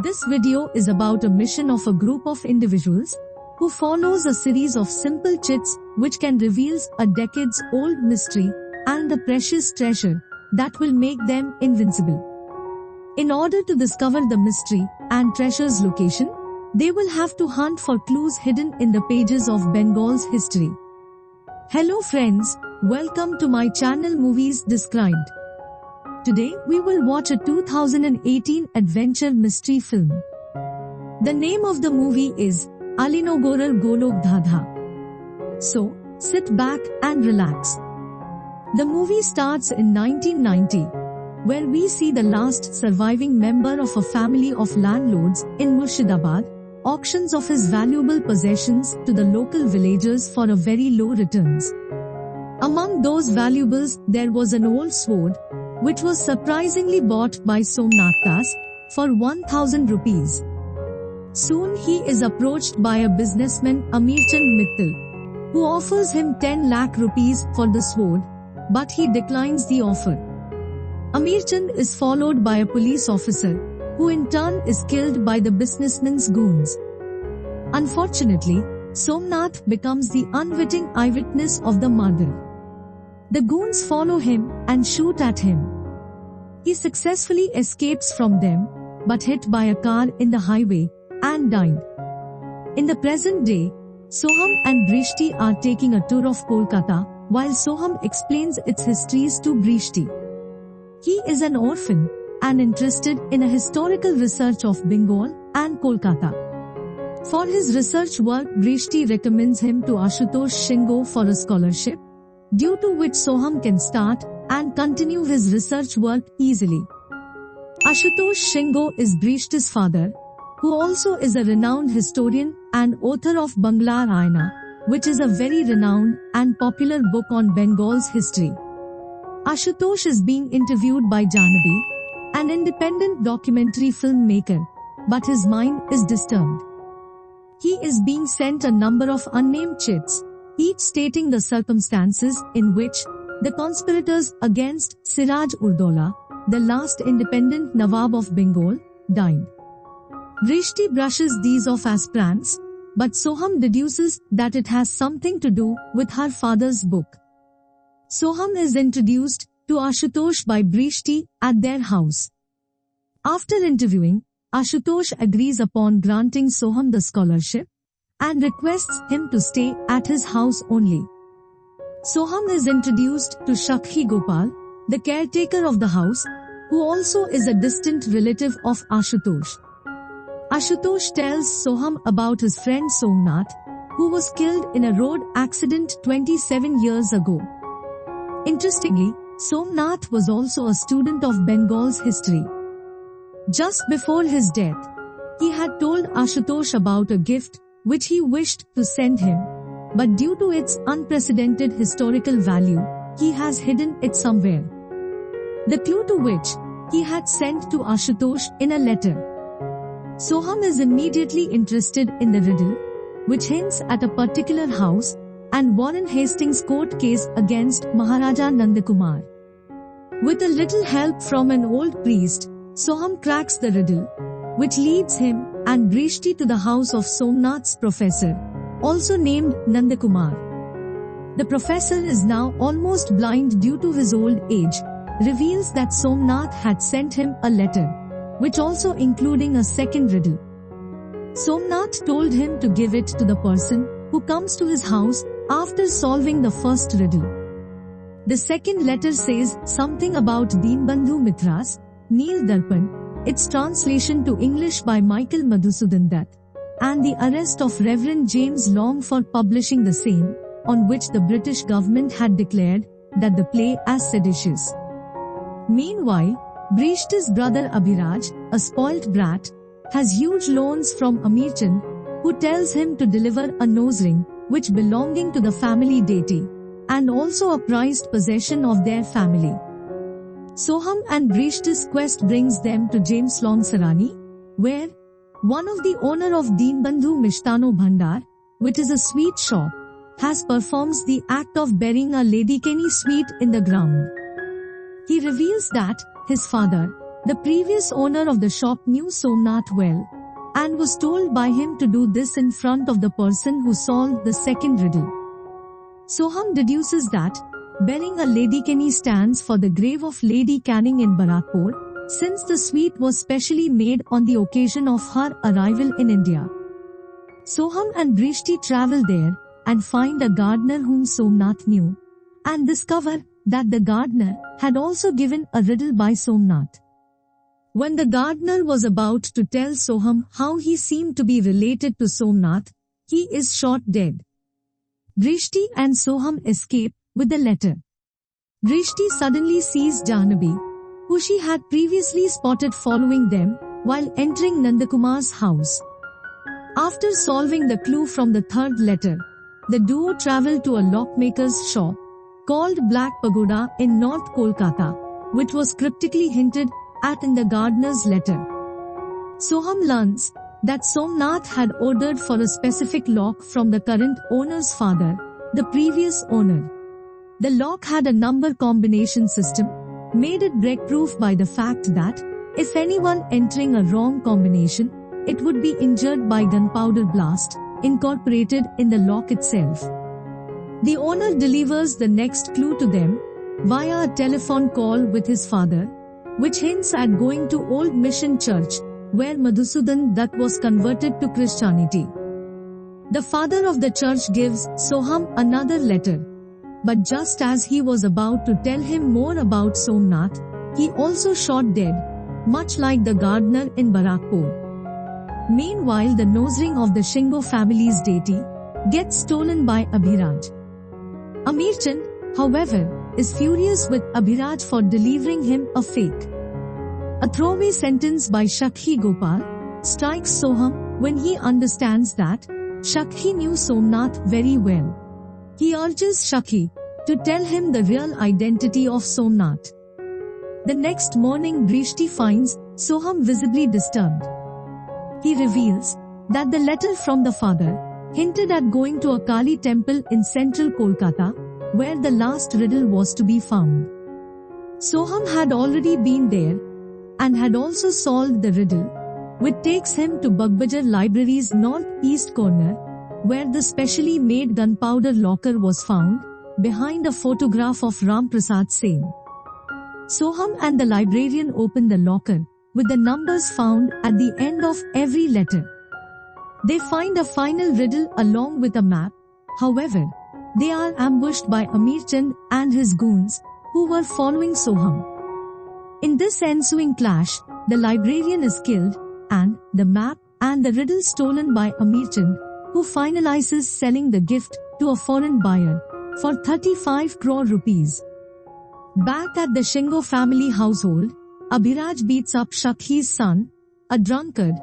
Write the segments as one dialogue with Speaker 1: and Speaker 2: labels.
Speaker 1: This video is about a mission of a group of individuals who follows a series of simple chits which can reveal a decades-old mystery and the precious treasure that will make them invincible. In order to discover the mystery and treasure's location, they will have to hunt for clues hidden in the pages of Bengal's history. Hello friends, welcome to my channel Movies Described. Today we will watch a 2018 adventure mystery film. The name of the movie is Alinagarer Golokdhadha. So, sit back and relax. The movie starts in 1990, where we see the last surviving member of a family of landlords in Murshidabad auctions off his valuable possessions to the local villagers for a very low returns. Among those valuables there was an old sword, which was surprisingly bought by Somnath for 1000 rupees. Soon he is approached by a businessman Amirchand Mittal, who offers him 10 lakh rupees for the sword, but he declines the offer. Amirchand is followed by a police officer, who in turn is killed by the businessman's goons. Unfortunately, Somnath becomes the unwitting eyewitness of the murder. The goons follow him and shoot at him. He successfully escapes from them, but hit by a car in the highway, and died. In the present day, Soham and Brishti are taking a tour of Kolkata, while Soham explains its histories to Brishti. He is an orphan, and interested in a historical research of Bengal and Kolkata. For his research work, Brishti recommends him to Ashutosh Shingo for a scholarship, due to which Soham can start and continue his research work easily. Ashutosh Shingo is Brishti's father, who also is a renowned historian and author of Banglar Aina, which is a very renowned and popular book on Bengal's history. Ashutosh is being interviewed by Janabi, an independent documentary filmmaker, but his mind is disturbed. He is being sent a number of unnamed chits, each stating the circumstances in which the conspirators against Siraj-ud-Dowla, the last independent Nawab of Bengal, died. Brishti brushes these off as pranks, but Soham deduces that it has something to do with her father's book. Soham is introduced to Ashutosh by Brishti at their house. After interviewing, Ashutosh agrees upon granting Soham the scholarship and requests him to stay at his house only. Soham is introduced to Shakhi Gopal, the caretaker of the house, who also is a distant relative of Ashutosh. Ashutosh tells Soham about his friend Somnath, who was killed in a road accident 27 years ago. Interestingly, Somnath was also a student of Bengal's history. Just before his death, he had told Ashutosh about a gift which he wished to send him, but due to its unprecedented historical value, he has hidden it somewhere. The clue to which he had sent to Ashutosh in a letter. Soham is immediately interested in the riddle, which hints at a particular house and Warren Hastings court case against Maharaja Nandakumar. With a little help from an old priest, Soham cracks the riddle, which leads him and Brishti to the house of Somnath's professor, also named Nandakumar. The professor is now almost blind due to his old age, reveals that Somnath had sent him a letter, which also including a second riddle. Somnath told him to give it to the person who comes to his house after solving the first riddle. The second letter says something about Deenbandhu Mitra's Neel Darpan, its translation to English by Michael Madhusudan Dutt, and the arrest of Reverend James Long for publishing the same, on which the British government had declared that the play as seditious. Meanwhile, Brishti's brother Abhiraj, a spoilt brat, has huge loans from Amirchand, who tells him to deliver a nose ring, which belonging to the family deity, and also a prized possession of their family. Soham and Brishti's quest brings them to James Long Sarani, where one of the owner of Deenbandhu Mishtano Bhandar, which is a sweet shop, has performs the act of burying a ladykeni sweet in the ground. He reveals that his father, The previous owner of the shop knew Somnath well, and was told by him to do this in front of the person who solved the second riddle. Soham deduces that bearing a Lady Kenny stands for the grave of Lady Canning in Baratpur, since the sweet was specially made on the occasion of her arrival in India. Soham and Drishti travel there and find a gardener whom Somnath knew, and discover that the gardener had also given a riddle by Somnath. When the gardener was about to tell Soham how he seemed to be related to Somnath, he is shot dead. Drishti and Soham escape with the letter. Drishti suddenly sees Jahnavi, who she had previously spotted following them while entering Nandakumar's house. After solving the clue from the third letter, the duo travel to a lockmaker's shop called Black Pagoda in North Kolkata, which was cryptically hinted at in the gardener's letter. Soham learns that Somnath had ordered for a specific lock from the current owner's father, the previous owner. The lock had a number combination system, made it break-proof by the fact that if anyone entering a wrong combination, it would be injured by gunpowder blast, incorporated in the lock itself. The owner delivers the next clue to them via a telephone call with his father, which hints at going to Old Mission Church, where Madhusudan Dutt was converted to Christianity. The father of the church gives Soham another letter, but just as he was about to tell him more about Somnath, he also shot dead, much like the gardener in Barakpur. Meanwhile, the nose ring of the Shingo family's deity gets stolen by Abhiraj. Amirchand, however, is furious with Abhiraj for delivering him a fake. A throwaway sentence by Shakhi Gopal strikes Soham when he understands that Shakhi knew Somnath very well. He urges Shakhi to tell him the real identity of Somnath. The next morning, Drishti finds Soham visibly disturbed. He reveals that the letter from the father hinted at going to a Kali temple in central Kolkata, where the last riddle was to be found. Soham had already been there and had also solved the riddle, which takes him to Bagbajar Library's northeast corner, where the specially made gunpowder locker was found, behind a photograph of Ram Prasad Sen. Soham and the librarian open the locker, with the numbers found at the end of every letter. They find a final riddle along with a map. However, they are ambushed by Amirchand and his goons, who were following Soham. In this ensuing clash, the librarian is killed, and the map and the riddle stolen by Amirchand, who finalizes selling the gift to a foreign buyer for 35 crore rupees. Back at the Shingo family household, Abhiraj beats up Shakhi's son, a drunkard,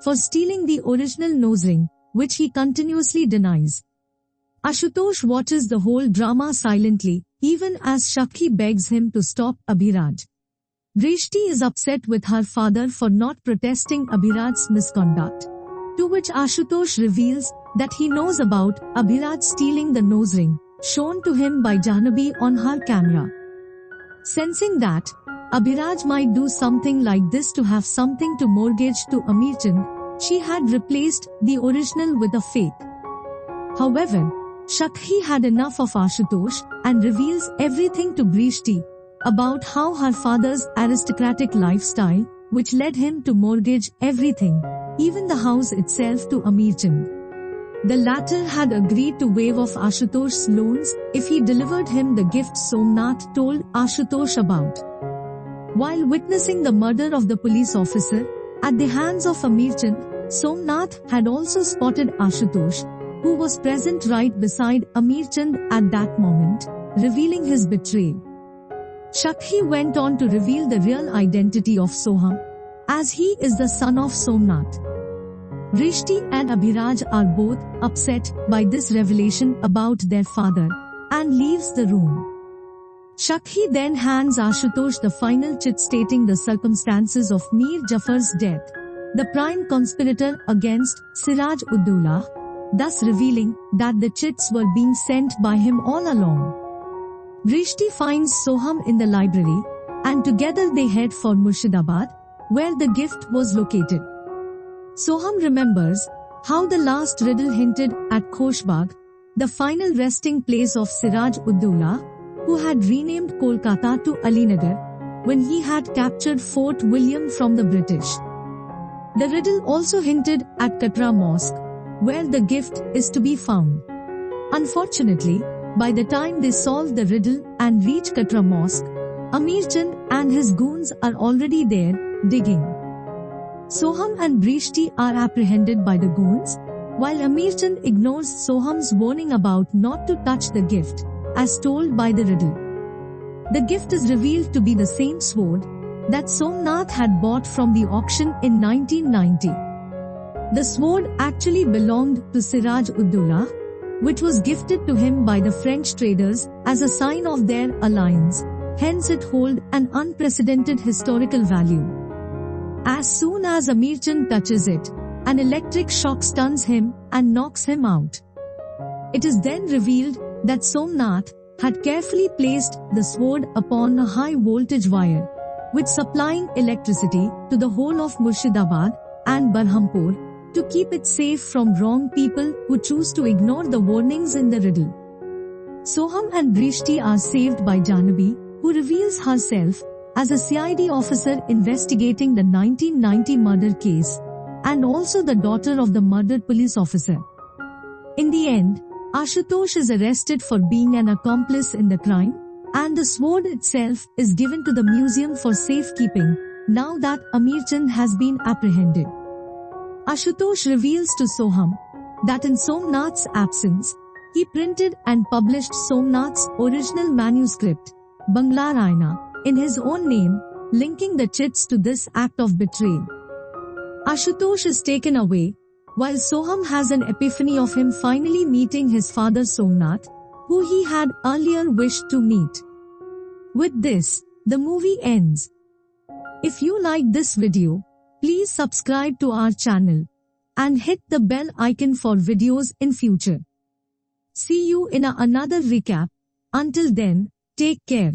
Speaker 1: for stealing the original nose ring, which he continuously denies. Ashutosh watches the whole drama silently, even as Shakhi begs him to stop Abhiraj. Drishti is upset with her father for not protesting Abhiraj's misconduct, to which Ashutosh reveals that he knows about Abhiraj stealing the nose ring, shown to him by Jahnavi on her camera. Sensing that Abhiraj might do something like this to have something to mortgage to Amirchand, she had replaced the original with a fake. However, Shakhi had enough of Ashutosh and reveals everything to Drishti about how her father's aristocratic lifestyle, which led him to mortgage everything, even the house itself, to Amirchand. The latter had agreed to waive off Ashutosh's loans if he delivered him the gift Somnath told Ashutosh about. While witnessing the murder of the police officer at the hands of Amirchand, Somnath had also spotted Ashutosh, who was present right beside Amirchand at that moment, revealing his betrayal. Shakhi went on to reveal the real identity of Soham, as he is the son of Somnath. Drishti and Abhiraj are both upset by this revelation about their father, and leaves the room. Shakhi then hands Ashutosh the final chit stating the circumstances of Mir Jafar's death, the prime conspirator against Siraj Uddaulah, thus revealing that the chits were being sent by him all along. Drishti finds Soham in the library and together they head for Murshidabad, where the gift was located. Soham remembers how the last riddle hinted at Khoshbagh, the final resting place of Siraj-ud-Dowlah, who had renamed Kolkata to Alinagar when he had captured Fort William from the British. The riddle also hinted at Katra Mosque, where the gift is to be found. Unfortunately, by the time they solve the riddle and reach Katra Mosque, Amirchand and his goons are already there, digging. Soham and Brishti are apprehended by the goons, while Amirchand ignores Soham's warning about not to touch the gift, as told by the riddle. The gift is revealed to be the same sword that Somnath had bought from the auction in 1990. The sword actually belonged to Siraj-ud-Dowlah, which was gifted to him by the French traders as a sign of their alliance, hence it holds an unprecedented historical value. As soon as Amirchand touches it, an electric shock stuns him and knocks him out. It is then revealed that Somnath had carefully placed the sword upon a high voltage wire, which supplying electricity to the whole of Murshidabad and Berhampur to keep it safe from wrong people who choose to ignore the warnings in the riddle. Soham and Brishti are saved by Janabi, who reveals herself as a CID officer investigating the 1990 murder case, and also the daughter of the murdered police officer. In the end, Ashutosh is arrested for being an accomplice in the crime, and the sword itself is given to the museum for safekeeping, now that Amirchand has been apprehended. Ashutosh reveals to Soham that in Somnath's absence, he printed and published Somnath's original manuscript, Bangla Rayana, in his own name, linking the Chits to this act of betrayal. Ashutosh is taken away, while Soham has an epiphany of him finally meeting his father Somnath, who he had earlier wished to meet. With this, the movie ends. If you like this video, please subscribe to our channel and hit the bell icon for videos in future. See you in another recap. Until then, take care.